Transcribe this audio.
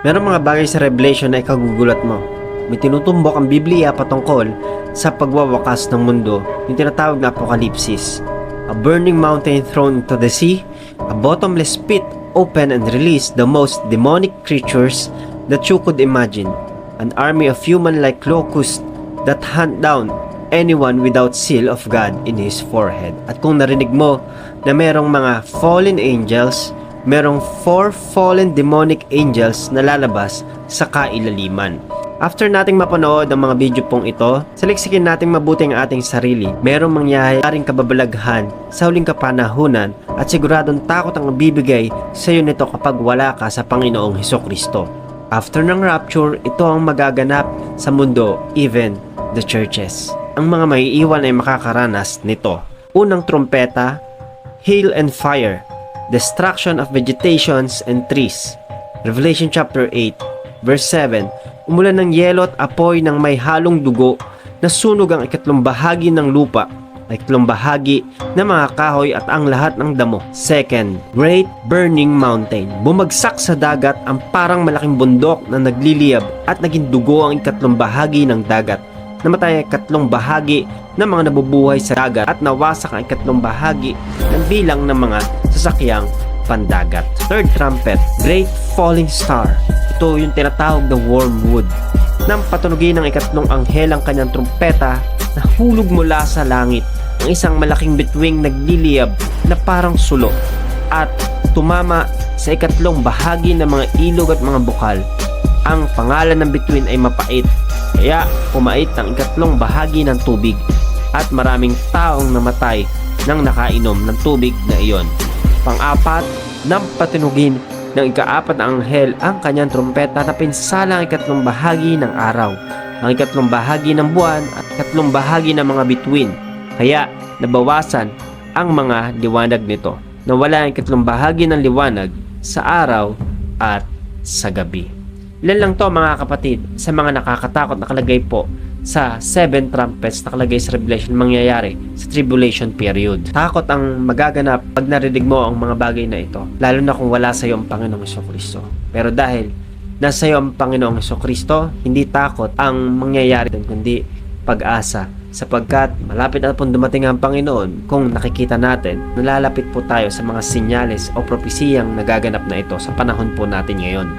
Merong mga bagay sa Revelation na ikagugulat mo. May tinutumbok ang Biblia patungkol sa pagwawakas ng mundo, yung tinatawag na Apokalipsis. A burning mountain thrown into the sea, a bottomless pit open and release the most demonic creatures that you could imagine, an army of human-like locusts that hunt down anyone without seal of God in his forehead. At kung narinig mo na merong mga fallen angels, merong 4 fallen demonic angels na lalabas sa kailaliman. After nating mapanood ang mga video pong ito, saliksikin nating mabuti ang ating sarili. Merong mangyayaring kababalaghan sa huling kapanahunan at siguradong takot ang bibigay sa iyo nito kapag wala ka sa Panginoong Hesukristo. After ng rapture, ito ang magaganap sa mundo, even the churches. Ang mga maiiwan ay makakaranas nito. Unang trumpeta, hail and fire, destruction of vegetations and trees. Revelation chapter 8, verse 7, umulan ng yelo at apoy ng may halong dugo, nasunog ang ikatlong bahagi ng lupa, ikatlong bahagi ng mga kahoy at ang lahat ng damo. Second, great burning mountain. Bumagsak sa dagat ang parang malaking bundok na nagliliyab at naging dugo ang ikatlong bahagi ng dagat. Namatay ang ikatlong bahagi ng mga nabubuhay sa dagat at nawasak ang ikatlong bahagi ng bilang ng mga sasakyang pandagat. Third trumpet, great falling star. Ito yung tinatawag na wormwood. Nang patunugin ng ikatlong anghel ang kanyang trumpeta, nahulog mula sa langit ang isang malaking bituing nagliliyab na parang sulo at tumama sa ikatlong bahagi ng mga ilog at mga bukal. Ang pangalan ng bituin ay mapait, kaya pumait ang ikatlong bahagi ng tubig at maraming taong namatay nang nakainom ng tubig na iyon. Pang-apat, nang patinugin ng ika-4 na anghel ang kanyang trumpeta na pinsala ang ikatlong bahagi ng araw, ang ikatlong bahagi ng buwan at ikatlong bahagi ng mga bituin. Kaya nabawasan ang mga liwanag nito. Nawala ang ikatlong bahagi ng liwanag sa araw at sa gabi. Ilan lang to mga kapatid sa mga nakakatakot na nakalagay po sa 7 trumpets nakalagay sa Revelation mangyayari sa tribulation period. Takot ang magaganap pag narinig mo ang mga bagay na ito, lalo na kung wala sa iyo ang Panginoong Hesukristo. Pero dahil nasa iyo ang Panginoong Hesukristo, hindi takot ang mangyayari doon, kundi pag-asa, sapagkat malapit na pong dumating ang Panginoon. Kung nakikita natin, nalalapit po tayo sa mga sinyales o propesiyang nagaganap na ito sa panahon po natin ngayon.